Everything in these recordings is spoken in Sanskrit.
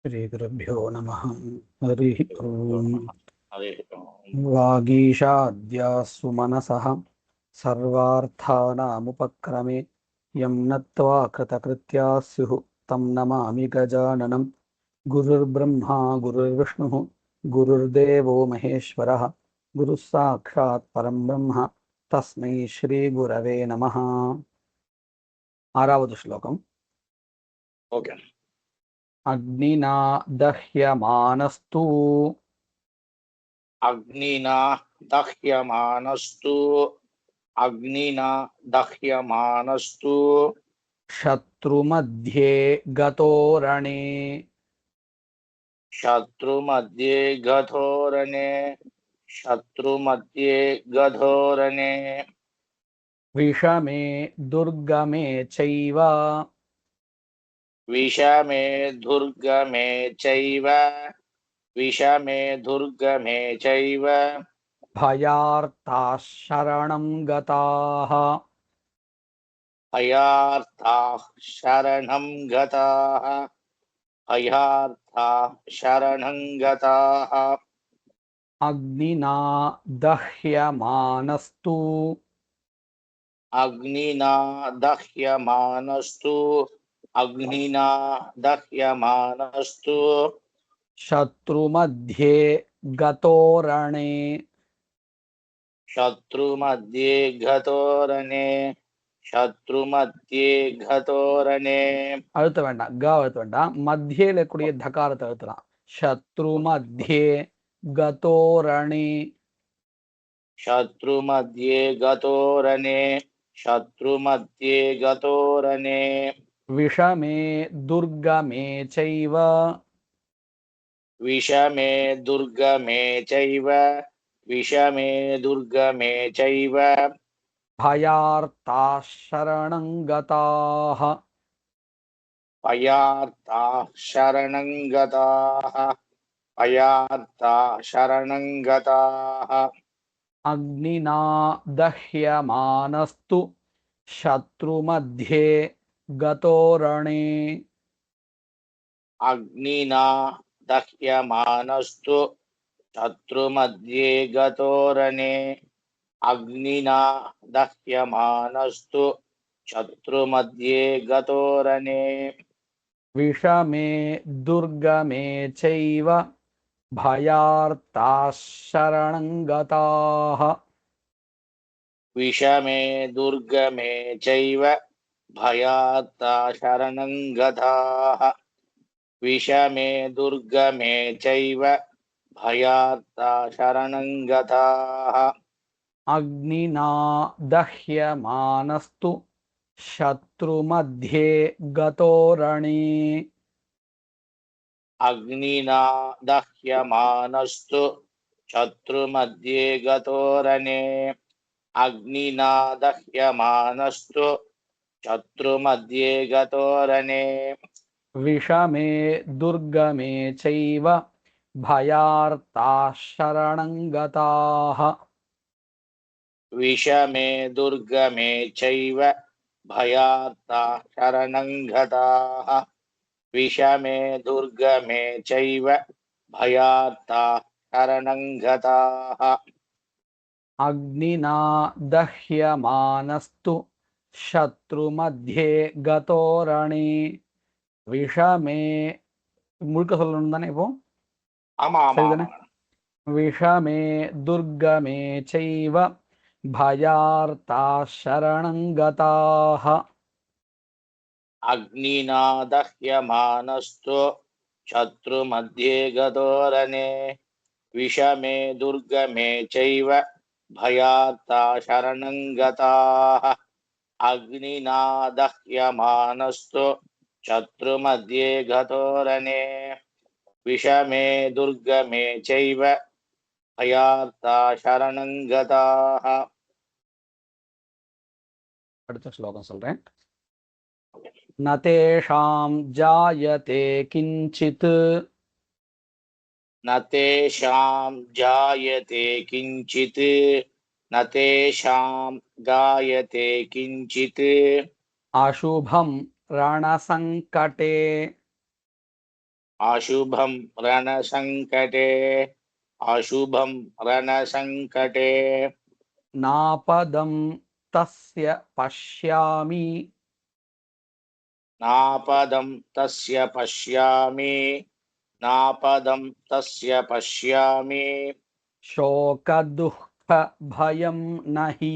श्रीगुरुभ्यो नमः। हरिः ओम्। वागीशाद्या सुमनसः सर्वार्थानामुपक्रमे यं नत्वा कृतकृत्या स्युः तं नमामि गजाननं। गुरुर्ब्रह्मा गुरुर्विष्णुः गुरुर्देवो महेश्वरः गुरुः साक्षात् परं ब्रह्म तस्मै श्रीगुरवे नमः। आरावदु श्लोकम्। ओके। अग्निना दह्यमानस्तु अग्निना दह्यमानस्तु शत्रुमध्ये गतो रणे शत्रुमध्ये गधोरणे विषमे दुर्गमे चैव विषमे दुर्गमे चैव भयार्ताः शरणं गताः अयार्थाः शरणं गताः अग्निना दह्यमानस्तु अग्निना दह्यमानस्तु शत्रुमध्ये गतो रणे शत्रुमध्ये घतोरणे அழுத்த வேண்டாம், க அழுத்த வேண்டாம். மத்தியில கூடிய தகாரத்தை அழுத்தலாம். சத்ரு மத்தியே கதோரணி शत्रुमध्ये गतोरणे விஷமே துர்கமே சைவ विषमे दुर्गमे चैव भयार्ताः शरणं गताः अयार्ताः शरणं गताः अग्निना दह्यमानस्तु शत्रुमध्ये गतो रणे अग्निना दह्यमानस्तु शत्रुमध्ये गतोरणे अग्निना दह्यमानस्तु शत्रुमध्ये गतोरणे विषमे दुर्गमे चैव भयार्ताः शरणं गताः विषमे दुर्गमे चैव भयार्ता शरणं गताः विषमे दुर्गमे चैव भयार्ता शरणं गताः अग्निना दह्यमानस्तु शत्रुमध्ये गतो रणे अग्निना दह्यमानस्तु शत्रुमध्ये गतोरणे अग्निना दह्यमानस्तु शत्रुमध्ये गतोरणे विषमे दुर्गमे चैव भयार्ताः शरणं गताः विषमे दुर्गमे चैव भयार्ता शरणं गताः विषमे दुर्गमे चैव भयार्ता शरणं गताः अग्निना दह्यमानस्तु शत्रुमध्ये गतो रणे विषमे முழுக்க சொல்லணும் தானே இப்போ? சரிதானே? விஷமே துர்கமே சைவ भयार्ता शरणं गताः अग्निना दह्यमानस्तु शत्रुमध्ये गतोरणे विषमे दुर्गमे चैव भयार्ता शरणं गताः अग्निना दह्यमानस्तु शत्रुमध्ये गतोरणे विषमे दुर्गमे चैव भयार्ता शरणं गताः அடுத்த ஸ்லோகம் சொல்றேன். न तेषां जायते किंचित् न तेषां जायते किंचित् अशुभं रणसंकटे अशुभं रणसङ्कटे अशुभं रणसङ्कटे नापदं तस्य पश्यामि नापदं तस्य पश्यामि नापदं तस्य पश्यामि शोकदुःखभयं न हि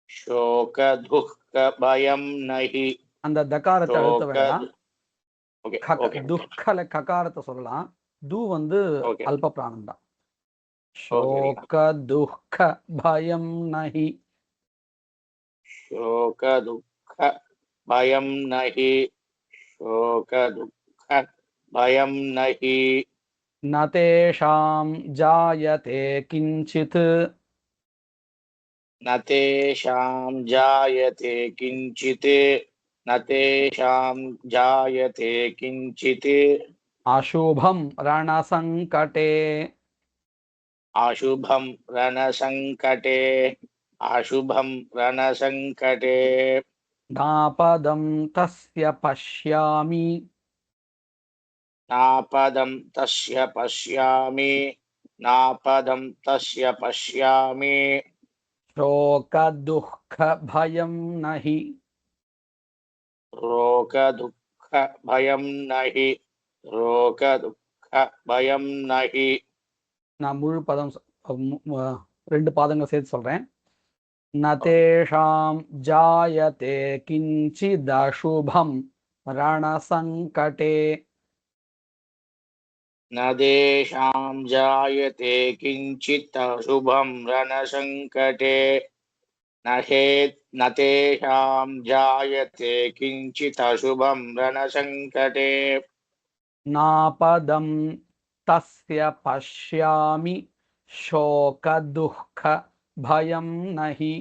शोकदुःखभयं न हि அந்த தகாரத்தை அழுத்த शोक வேண்டாம். ओके ओके துக்கல ககாரத்தை சொல்லலாம். து வந்து ओके அல்ப பிராணம் தான். ओके शोक दुःख भयं नहि शोक दुःख भयं न हि शोक दुःख भयं न हि न तेषां जायते किञ्चित् न तेषां जायते किञ्चित् न तेषां जायते किञ्चित् अशुभं रणसङ्कटे अशुभं रणसङ्कटे अशुभं रणसङ्कटे नापदं तस्य पश्यामि नापदं तस्य पश्यामि नापदं तस्य पश्यामि शोकदुःखभयं न हि रोगदुःखभयं न हि रोगदुःखभयं न हि நான் முழு பதம் ரெண்டு பாதங்கள் சேர்த்து சொல்றேன். न तेषां जायते किञ्चिदशुभं रणसङ्कटे न तेषां जायते किञ्चित् अशुभं रणसङ्कटे न तेषां जायते किञ्चित् अशुभं रणसङ्कटे नापदं तस्य पश्यामि शोकदुःखभयं न हि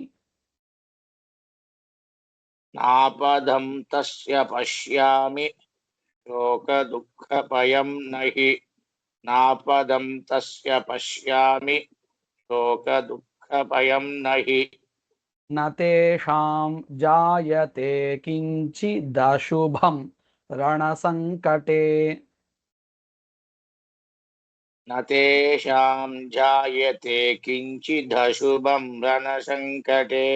नापदं तस्य पश्यामि शोकदुःखभयं न हि नापदं तस्य पश्यामि शोकदुःखभयं न हि न तेषां जायते किञ्चिदशुभं रणसङ्कटे न तेषां जायते किञ्चिदशुभं रणसङ्कटे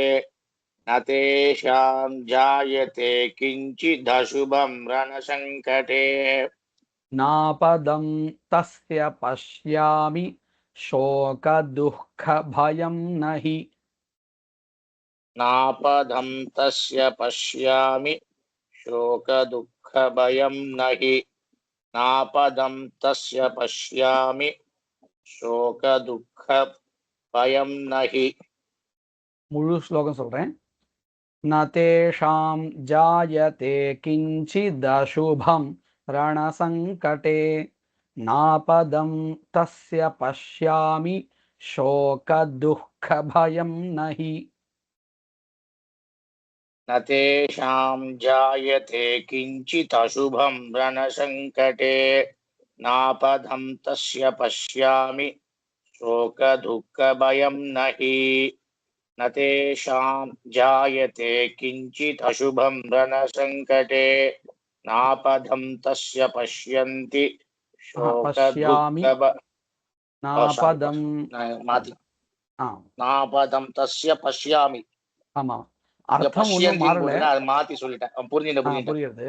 न तेषां जायते किञ्चिदशुभं रणसङ्कटे नापदं तस्य पश्यामि शोकदुःखभयं न हि नापदं तस्य पश्यामि शोकदुःखभयं न हि नापदं तस्य पश्यामि शोकदुःखभयं न हि முழு ஸ்லோகம் சொல்றேன். न तेषां जायते किञ्चिदशुभं रणसङ्कटे नापदं तस्य पश्यामि शोकदुःखभयं न हि न तेषां जायते किञ्चित् अशुभं रणसङ्कटे नापदं तस्य पश्यामि शोकदुःखभयं न हि न तेषां जायते किञ्चित् अशुभं रणसङ्कटे नापदं तस्य पश्यन्ति पश्यामि नापदं माति ஆ नापदं तस्य पश्यामि ஆமாம் இங்க அர்த்தம் ஒன்றும் பஷ்யந்தின்னு மாறல. போட்டுருக்கேன் அதை மாத்தி சொல்லிட்டேன் புரிஞ்சுட்டேன் புரியுது.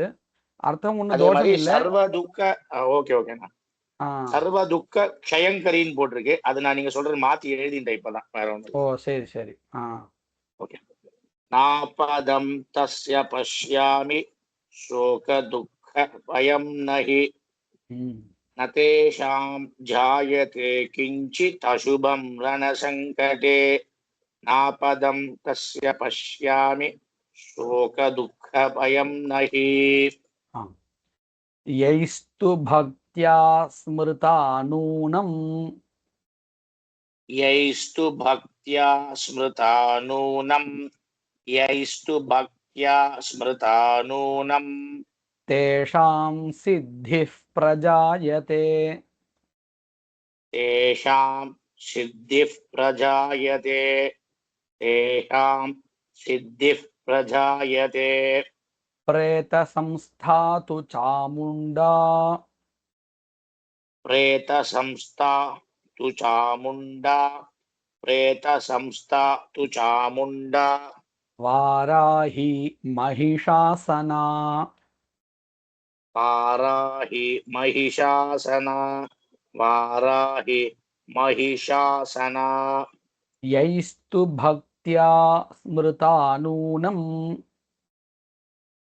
அர்த்தம் ஒன்றும் அதே மாதிரி தோஷம் இல்லை. சர்வ துக்க ஓகே ஓகேண்ணா சர்வ துக்க க்ஷயங்கரின்னு போட்டிருக்கு அது நான் நீங்க சொல்றது மாத்தி எழுதிட்டேன் இப்பதான் வேற ஒண்ணு ஓ சரி சரி ஓகே நாபதம் தஸ்ய பஷ்யாமி சோக துக்க பயம் நஹி न तेषां जायते किञ्चित् अशुभं रणसङ्कटे नापदं तस्य पश्यामि शोकदुःखभयं नहि यैस्तु भक्त्या स्मृता नूनं यैस्तु भक्त्या स्मृता नूनं यैस्तु भक्त्या स्मृता नूनं तेषां सिद्धिः प्रजायते तेषां सिद्धिः प्रजायते तेषां सिद्धिः प्रजायते प्रेतसंस्था तु चामुण्डा प्रेतसंस्था तु चामुण्डा प्रेतसंस्था तु चामुण्डा वाराही महिषासना वाराहि महिषासना वाराहि महिषासना यैस्तु भक्त्या स्मृता नूनम्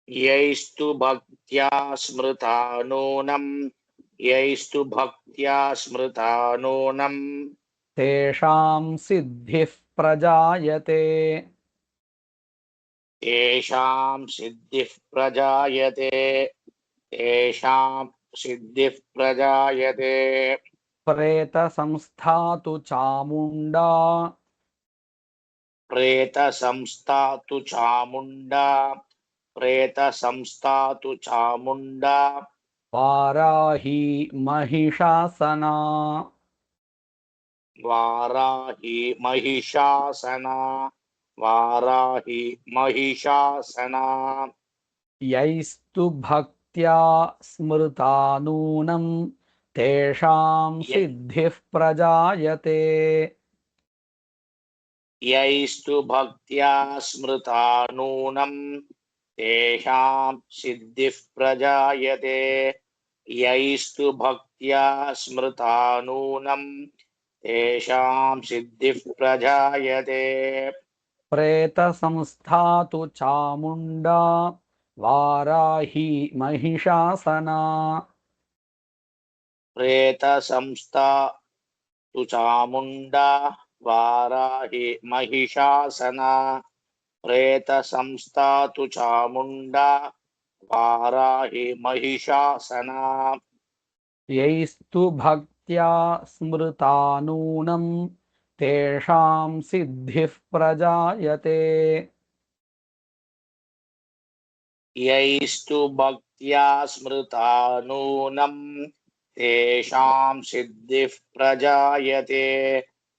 यैस्तु भक्त्या स्मृता नूनम् यैस्तु भक्त्या स्मृता नूनम् तेषां सिद्धिः प्रजायते तेषां सिद्धिः प्रजायते तेषां सिद्धिः प्रजायते प्रेतसंस्था तु चामुण्डा प्रेतसंस्था तु चामुण्डा प्रेतसंस्था तु चामुण्डा वाराही महिषासना वाराहि महिषासना वाराहि महिषासना यैस्तु भक्त्या स्मृता नूनम् तेषां सिद्धिः प्रजायते यैस्तु भक्त्या स्मृता नूनम् तेषां सिद्धिः प्रजायते यैस्तु भक्त्या स्मृता नूनम् तेषां सिद्धिः प्रजायते प्रेतसंस्था तु चामुण्डा वाराही महिषासना प्रेतसंस्था तु चामुण्डा वाराहि महिषासना प्रेतसंस्था तु चामुण्डा वाराहि महिषासना यैस्तु भक्त्या स्मृता नूनम् तेषां सिद्धिः प्रजायते यैस्तु भक्त्या स्मृता नूनम् तेषां सिद्धिः प्रजायते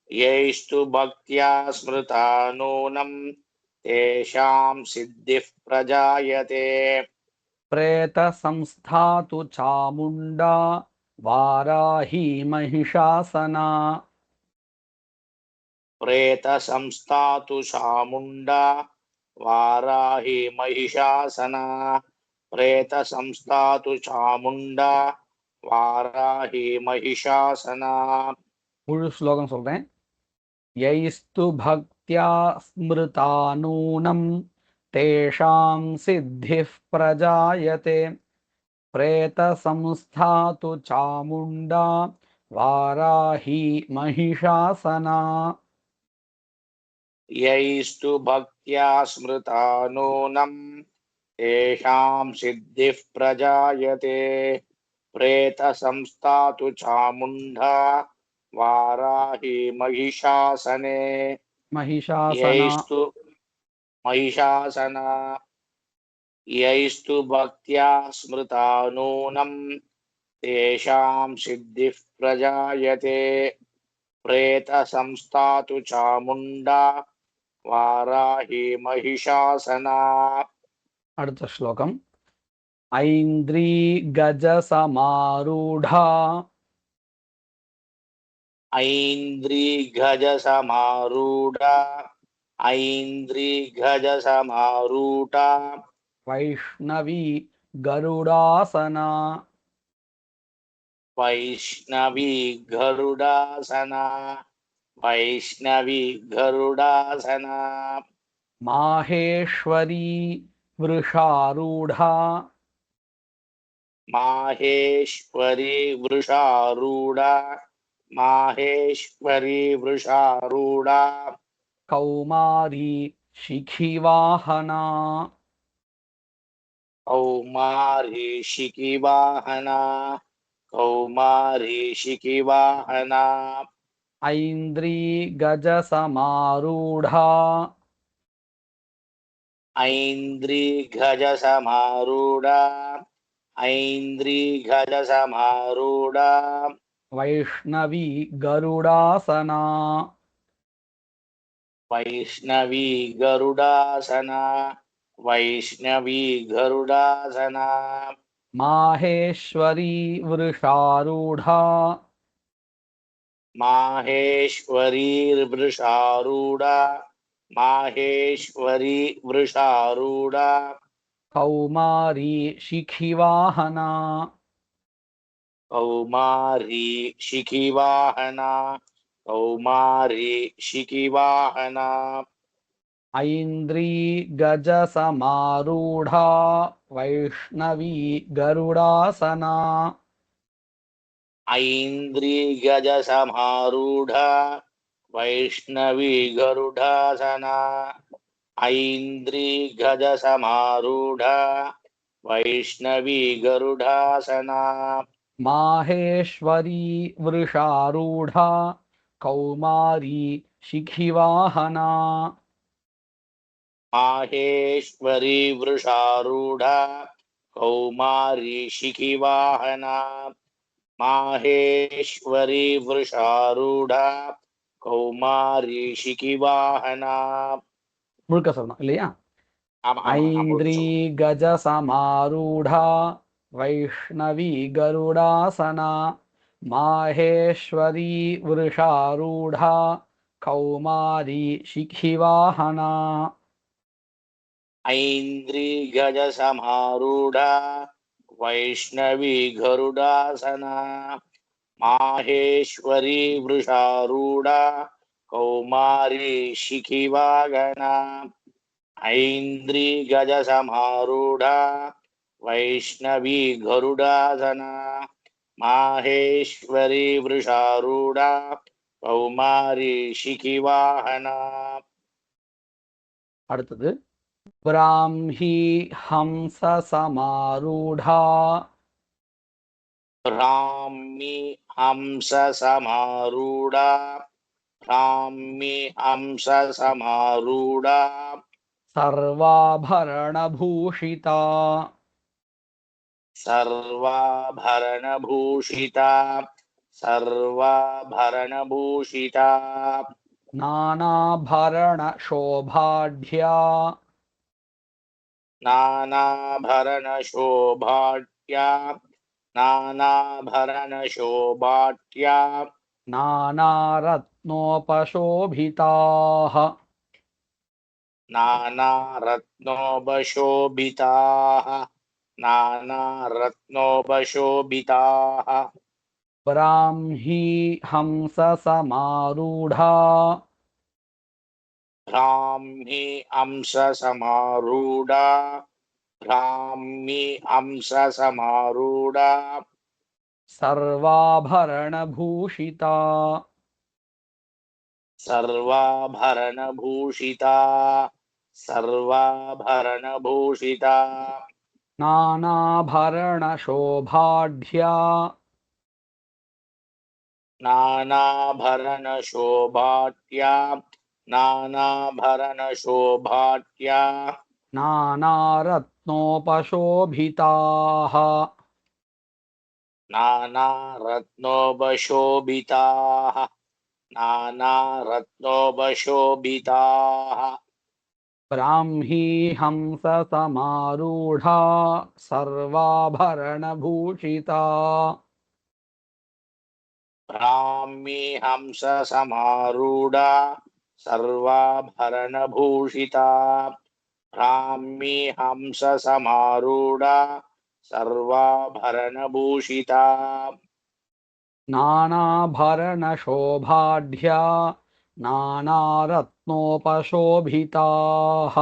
यैस्तु भक्त्या स्मृता नूनम् तेषां सिद्धिः प्रजायते प्रेतसंस्था तु चामुण्डा वाराही महिषासना प्रेतसंस्था तु चामुण्डा वाराहि महिषासना प्रेतसंस्था तु चामुण्डा वाराहि महिषासना முழு ஸ்லோகம் சொல்றேன். यैस्तु भक्त्या स्मृता नूनम् तेषां सिद्धिः प्रजायते प्रेतसंस्था तु चामुण्डा वाराही महिषासना यैस्तु भक्त्या स्मृता नूनम् तेषां सिद्धिः प्रजायते प्रेतसंस्था तु चामुण्डा वाराहि महिषासने महिषासना यैस्तु महिषासना यैस्तु भक्त्या स्मृता नूनम् तेषां सिद्धिः प्रजायते प्रेतसंस्था तु चामुण्डा वाराहि महिषासना அடுத்த ஸ்லோகம் ऐन्द्री गजसमारूढा ऐन्द्री गजसमारूढा ऐन्द्री गजसमारूढा वैष्णवी गरुडासना वैष्णवी गरुडासना वैष्णवी गरुडासना माहेश्वरी वृषारूढा माहेश्वरी वृषारूढा माहेश्वरी वृषारूढा कौमारी शिखिवाहना कौमारी शिखिवाहना कौमारी शिखिवाहना ऐन्द्री गजसमारूढा ऐन्द्री गजसमारूढा ऐन्द्री गजसमारूढा वैष्णवी गरुडासना वैष्णवी गरुडासना वैष्णवी गरुडासना माहेश्वरी वृषारूढा माहेश्वरीर्वृषारूढा माहेश्वरी वृषारूढा कौमारी शिखिवाहना कौमारी शिखिवाहना कौमारी शिखिवाहना ऐन्द्री गजसमारूढा वैष्णवी गरुडासना ऐन्द्री गजसमारूढा वैष्णवी गरुडासना ऐन्द्री गजसमारूढा वैष्णवी गरुडासना माहेश्वरी वृषारूढा कौमारी शिखिवाहना माहेश्वरी वृषारूढा कौमारी शिखिवाहना माहेश्वरी वृषारूढा कौमारी शिखिवाहना முழுக்க சொல்லணும் இல்லையா? ஆமா ஆமா ஐந்திரி கஜசமாரூடா வைஷ்ணவி கருடாசனா மாஹேஸ்வரி விருஷாரூடா கௌமாரி शिखिवाहना ऐन्द्री गजसमारूढा वैष्णवी गरुडासना माहेश्वरी वृषारूढा कौमारी शिखिवाहना ऐन्द्री गजसमारूढा वैष्णवी गरुडासना माहेश्वरी वृषारूढा कौमारी शिखिवाहना அடுத்தது ब्राह्मी हंस समारूढ़ा ब्राह्मी हंस समारूढ़ा ब्राह्मी हंस समारूढ़ा सर्वाभरण भूषिता सर्वाभरण भूषिता सर्वाभरण भूषिता नानाभरण शोभाढ्या नानाभरण शोभाढ्या नानाभरण शोभाढ्या नानारत्नोपशोभिताः नानारत्नोपशोभिताः नानारत्नोपशोभिताः ब्राह्मी हंस समारूढ़ा ब्राह्मी हंस समारूढ़ा ब्राह्मी हंस समारूढ़ा सर्वाभरण भूषिता सर्वाभरण भूषिता सर्वाभरण भूषिता नानाभरण शोभाढ्या नानाभरण शोभाढ्या नानाभरण शोभाढ्या नानारत्नोपशोभिताः नानारत्नोपशोभिताः नानारत्नोपशोभिताः ब्राह्मी हंस समारूढ़ा सर्वाभरण भूषिता ब्राह्मी हंस समारूढ़ा सर्वाभरण भूषिता ब्राह्मी हंस समारूढ़ा सर्वाभरण भूषिता नानाभरण शोभाढ्या नानारत्नोपशोभिताः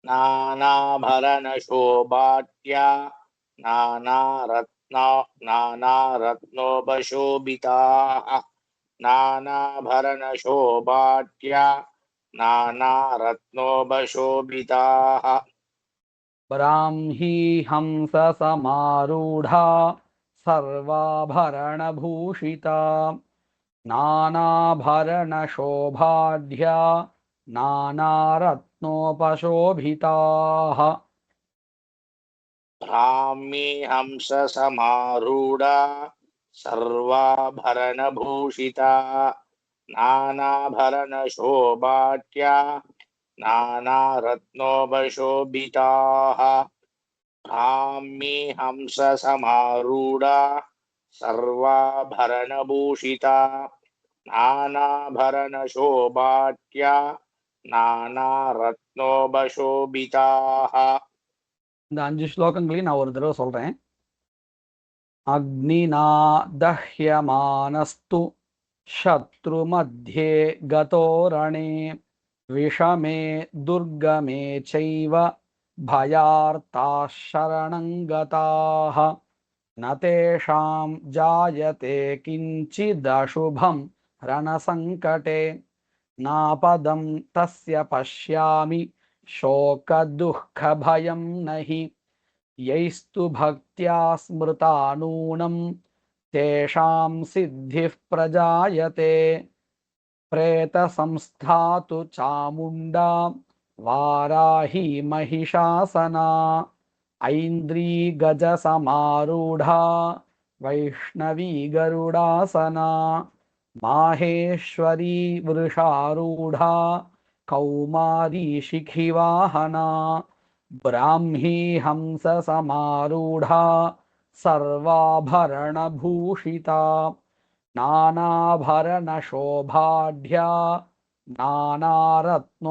नानाभरण शोभाढ्या नानारत्नोपशोभिताः नानाभरण शोभाढ्या नानारत्नोपशोभिताः ब्राह्मी हंस समारूढ़ा सर्वाभरण भूषिता नानाभरण शोभाढ्या नानारत्नोपशोभिताः ब्राह्मी हंस समारूढ़ा सर्वाभरण भूषिता नानाभरण शोभाढ्या नानारत्नोपशोभिताः ब्राह्मी हंससमारूढा सर्वाभरणभूषिता नानाभरणशोभाढ्या नानारत्नोपशोभिताः. இந்த 5 ஸ்லோகங்களையும் நான் ஒரு தடவை சொல்றேன். அக்னினா தஹ்யமானஸ்து शत्रुमध्ये गतो रणे विषमे दुर्गमे चैव भयार्ताः शरणं गताः न तेषां जायते किञ्चिदशुभं रणसङ्कटे नापदं तस्य पश्यामि शोकदुःखभयं नहि यैस्तु भक्त्या स्मृता नूनं तेषां सिद्धिः प्रजायते प्रेतसंस्थातु चामुण्डा वाराही महिषासना ऐन्द्री गजसमारूढा वैष्णवी गरुडासना माहेश्वरी वृषारूढा कौमारी शिखिवाहना ब्राह्मी हंससमारूढा सर्वाभरणभूषिता नानाभरणशोभाढ्या नानारत्नोपशोभिताः.